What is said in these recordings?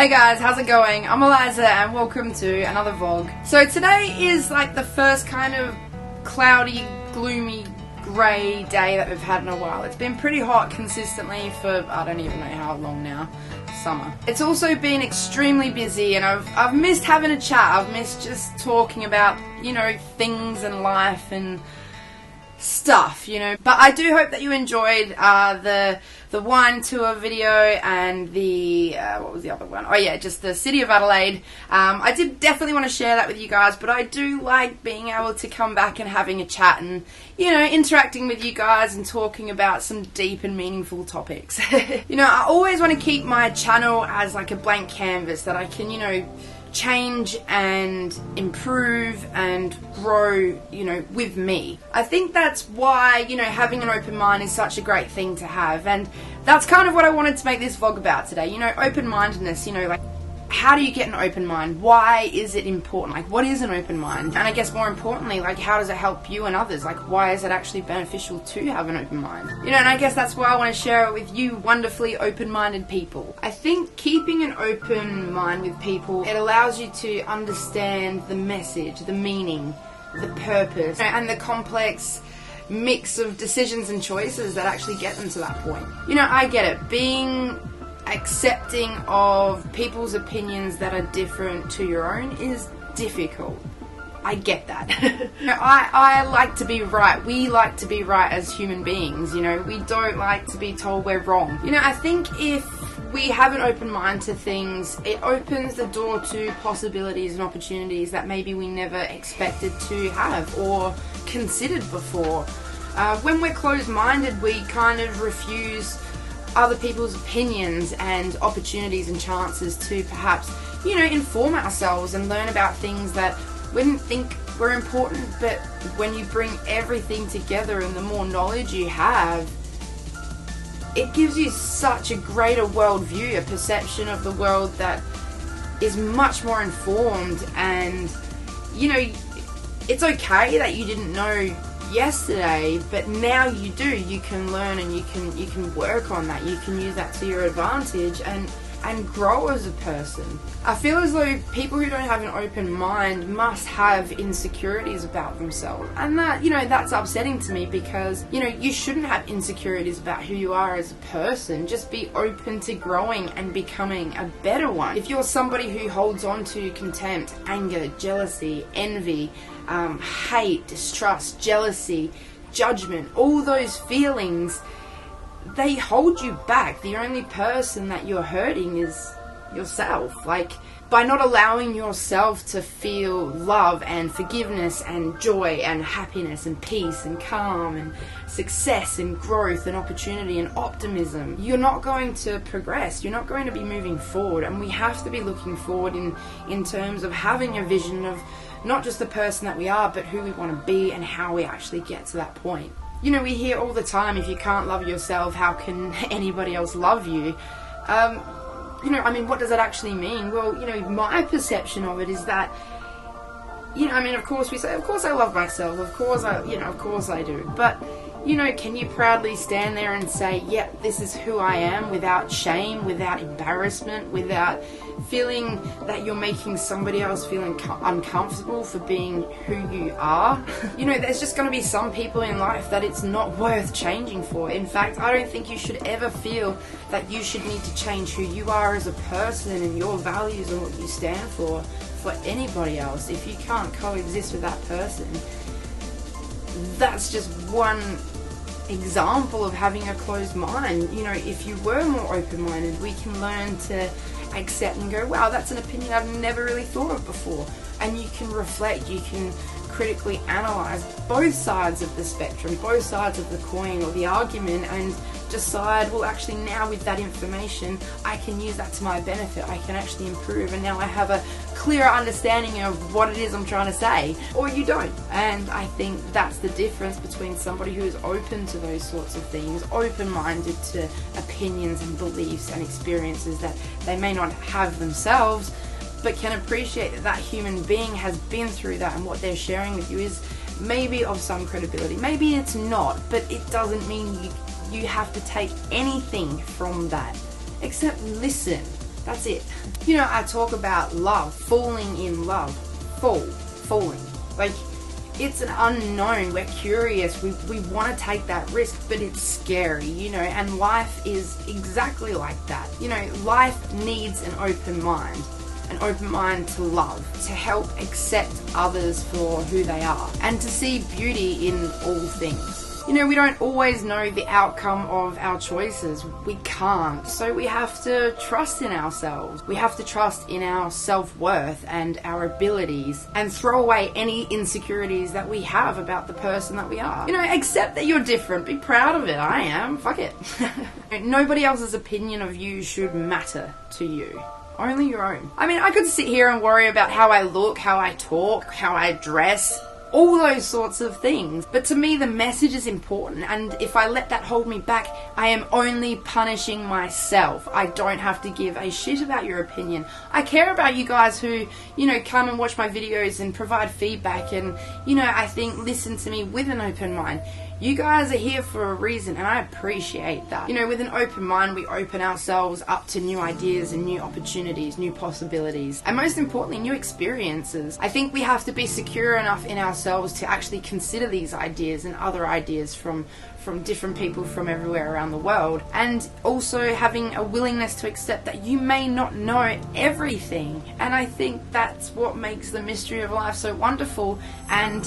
Hey guys, how's it going? I'm Eliza and welcome to another vlog. So today is like the first kind of cloudy, gloomy, grey day that we've had in a while. It's been pretty hot consistently for I don't even know how long now. Summer. It's also been extremely busy and I've missed having a chat. I've missed just talking about, you know, things and life and stuff, you know. But I do hope that you enjoyed the wine tour video and the what was the other one? Oh yeah, just the City of Adelaide. I did definitely want to share that with you guys, but I do like being able to come back and having a chat and, you know, interacting with you guys and talking about some deep and meaningful topics. You know, I always want to keep my channel as like a blank canvas that I can, you know, change and improve and grow, you know, with me. I think that's why, you know, having an open mind is such a great thing to have, and that's kind of what I wanted to make this vlog about today. You know, open-mindedness, you know, like, how do you get an open mind? Why is it important? Like, what is an open mind? And I guess more importantly, like, how does it help you and others? Like, why is it actually beneficial to have an open mind? You know, and I guess that's why I want to share it with you wonderfully open-minded people. I think keeping an open mind with people, it allows you to understand the message, the meaning, the purpose, and the complex mix of decisions and choices that actually get them to that point. You know, I get it. Being accepting of people's opinions that are different to your own is difficult. I get that. You know, I like to be right. We like to be right as human beings, you know. We don't like to be told we're wrong. You know, I think if we have an open mind to things, it opens the door to possibilities and opportunities that maybe we never expected to have or considered before. When we're closed-minded, we kind of refuse other people's opinions and opportunities and chances to perhaps, you know, inform ourselves and learn about things that we didn't think were important. But when you bring everything together and the more knowledge you have, it gives you such a greater worldview, a perception of the world that is much more informed. And, you know, it's okay that you didn't know yesterday, but now you do. You can learn and you can work on that. You can use that to your advantage and grow as a person. I feel as though people who don't have an open mind must have insecurities about themselves, and that, you know, that's upsetting to me, because, you know, you shouldn't have insecurities about who you are as a person. Just be open to growing and becoming a better one. If you're somebody who holds on to contempt, anger, jealousy, envy, hate, distrust, jealousy, judgment, all those feelings, they hold you back. The only person that you're hurting is yourself. Like, by not allowing yourself to feel love and forgiveness and joy and happiness and peace and calm and success and growth and opportunity and optimism, you're not going to progress. You're not going to be moving forward. And we have to be looking forward in terms of having a vision of not just the person that we are, but who we want to be and how we actually get to that point. You know, we hear all the time, if you can't love yourself, how can anybody else love you? You know, I mean, what does that actually mean? Well, you know, my perception of it is that, you know, I mean, of course we say, of course I love myself, of course I do. But, you know, can you proudly stand there and say, yep, this is who I am, without shame, without embarrassment, without feeling that you're making somebody else feel uncomfortable for being who you are? You know, there's just going to be some people in life that it's not worth changing for. In fact, I don't think you should ever feel that you should need to change who you are as a person and your values and what you stand for anybody else. If you can't coexist with that person, that's just one example of having a closed mind. You know, if you were more open-minded, we can learn to accept and go, wow, that's an opinion I've never really thought of before. And you can reflect, you can critically analyze both sides of the spectrum, both sides of the coin or the argument, and decide, well, actually now with that information, I can use that to my benefit. I can actually improve, and now I have a clearer understanding of what it is I'm trying to say, or you don't. And I think that's the difference between somebody who is open to those sorts of things, open-minded to opinions and beliefs and experiences that they may not have themselves, but can appreciate that that human being has been through that, and what they're sharing with you is maybe of some credibility. Maybe it's not, but it doesn't mean you have to take anything from that, except listen. That's it. You know, I talk about love, falling in love. Falling. Like, it's an unknown. We're curious. We want to take that risk, but it's scary, you know, and life is exactly like that. You know, life needs an open mind. An open mind to love, to help accept others for who they are, and to see beauty in all things. You know, we don't always know the outcome of our choices. We can't. So we have to trust in ourselves. We have to trust in our self-worth and our abilities, and throw away any insecurities that we have about the person that we are. You know, accept that you're different. Be proud of it. I am. Fuck it. Nobody else's opinion of you should matter to you. Only your own. I mean, I could sit here and worry about how I look, how I talk, how I dress, all those sorts of things. But to me, the message is important, and if I let that hold me back, I am only punishing myself. I don't have to give a shit about your opinion. I care about you guys who, you know, come and watch my videos and provide feedback and, you know, I think listen to me with an open mind. You guys are here for a reason, and I appreciate that. You know, with an open mind, we open ourselves up to new ideas and new opportunities, new possibilities, and most importantly, new experiences. I think we have to be secure enough in ourselves to actually consider these ideas and other ideas from different people from everywhere around the world, and also having a willingness to accept that you may not know everything. And I think that's what makes the mystery of life so wonderful, and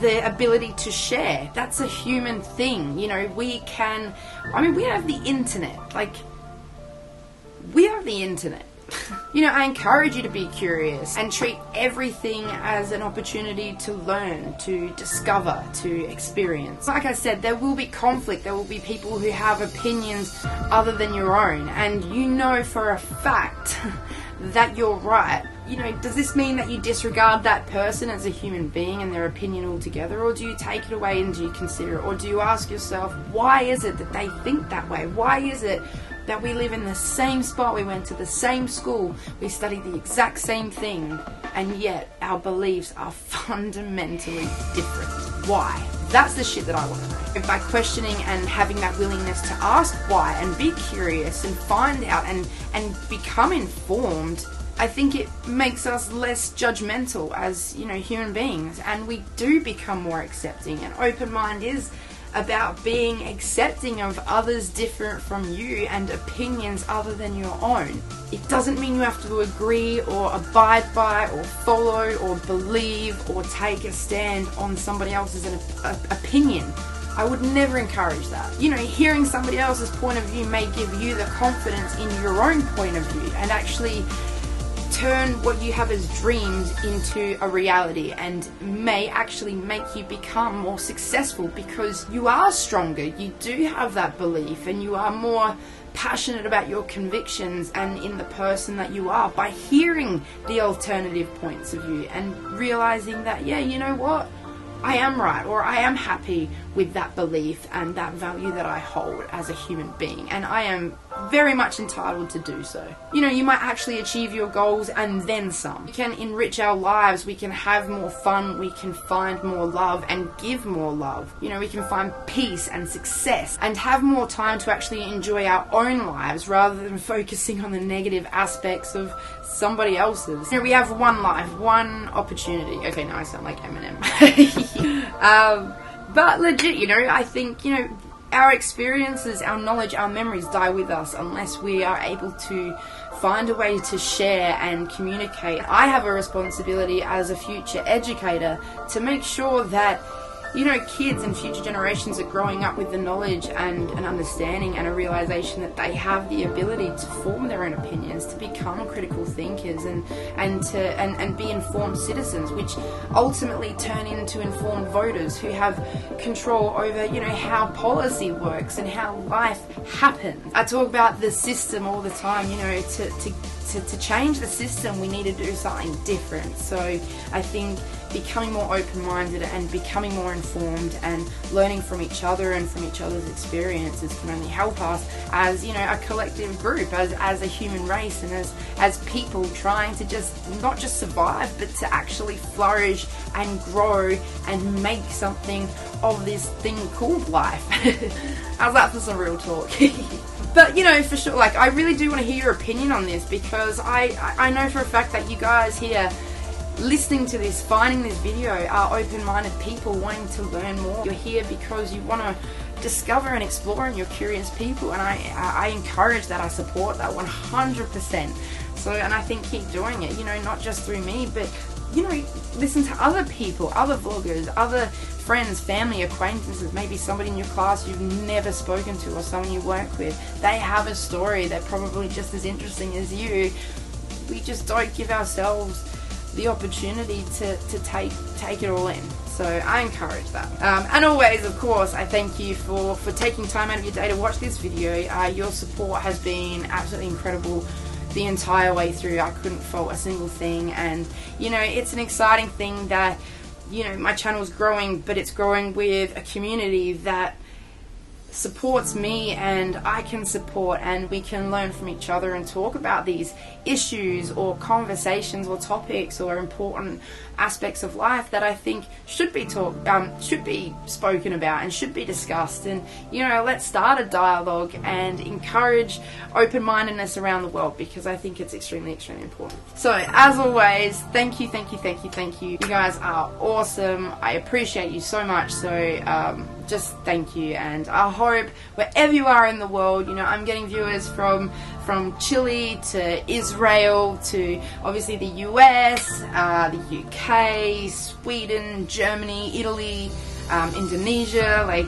the ability to share. That's a human thing. You know, we have the internet. Like, we have the internet. You know, I encourage you to be curious and treat everything as an opportunity to learn, to discover, to experience. Like I said, there will be conflict. There will be people who have opinions other than your own, and you know for a fact that you're right. You know, does this mean that you disregard that person as a human being and their opinion altogether, or do you take it away and do you consider it, or do you ask yourself, why is it that they think that way? Why is it that we live in the same spot, we went to the same school, we studied the exact same thing, and yet our beliefs are fundamentally different? Why? That's the shit that I want to know. By questioning and having that willingness to ask why and be curious and find out and become informed, I think it makes us less judgmental as, you know, human beings, and we do become more accepting. An open mind is about being accepting of others different from you and opinions other than your own. It doesn't mean you have to agree or abide by or follow or believe or take a stand on somebody else's opinion. I would never encourage that. You know, hearing somebody else's point of view may give you the confidence in your own point of view and actually turn what you have as dreams into a reality, and may actually make you become more successful because you are stronger, you do have that belief, and you are more passionate about your convictions and in the person that you are by hearing the alternative points of view and realizing that, yeah, you know what? I am right, or I am happy with that belief and that value that I hold as a human being, and I am very much entitled to do so. You know, you might actually achieve your goals and then some. We can enrich our lives, we can have more fun, we can find more love and give more love. You know, we can find peace and success and have more time to actually enjoy our own lives rather than focusing on the negative aspects of somebody else's. You know, we have one life, one opportunity. Okay, now I sound like Eminem. But legit, you know, I think, you know, our experiences, our knowledge, our memories die with us unless we are able to find a way to share and communicate. I have a responsibility as a future educator to make sure that, you know, kids and future generations are growing up with the knowledge and an understanding and a realization that they have the ability to form their own opinions, to become critical thinkers and be informed citizens, which ultimately turn into informed voters who have control over, you know, how policy works and how life happens. I talk about the system all the time. You know, to change the system, we need to do something different. So I think, becoming more open-minded and becoming more informed and learning from each other and from each other's experiences can only help us as, you know, a collective group, as a human race, and as people trying to just not just survive but to actually flourish and grow and make something of this thing called life. How's that for some real talk? But, you know, for sure, like, I really do want to hear your opinion on this, because I know for a fact that you guys here listening to this, finding this video, are open-minded people wanting to learn more. You're here because you want to discover and explore, and you're curious people, and I encourage that, I support that 100%. So, and I think keep doing it, you know, not just through me, but, you know, listen to other people, other vloggers, other friends, family, acquaintances, maybe somebody in your class you've never spoken to, or someone you work with. They have a story, they're probably just as interesting as you. We just don't give ourselves the opportunity to take it all in. So I encourage that. And always, of course, I thank you for taking time out of your day to watch this video. Your support has been absolutely incredible the entire way through. I couldn't fault a single thing, and, you know, it's an exciting thing that, you know, my channel's growing, but it's growing with a community that supports me and I can support, and we can learn from each other and talk about these issues or conversations or topics or important aspects of life that I think should be spoken about and should be discussed. And, you know, let's start a dialogue and encourage open-mindedness around the world, because I think it's extremely, extremely important. So as always, thank you. You guys are awesome. I appreciate you so much. So just thank you, and I hope wherever you are in the world, you know, I'm getting viewers from Chile to Israel to obviously the US, the UK, Sweden, Germany, Italy, Indonesia, like,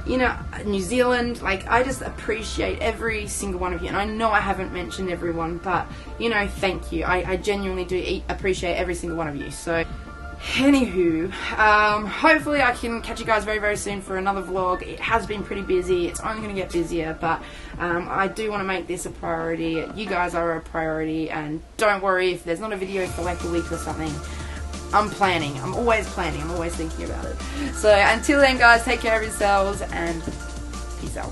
you know, New Zealand. Like, I just appreciate every single one of you, and I know I haven't mentioned everyone, but, you know, thank you. I genuinely do appreciate every single one of you. So anywho, hopefully I can catch you guys very, very soon for another vlog. It has been pretty busy. It's only going to get busier, but I do want to make this a priority. You guys are a priority, and don't worry if there's not a video for like a week or something. I'm planning. I'm always planning. I'm always thinking about it. So until then, guys, take care of yourselves, and peace out.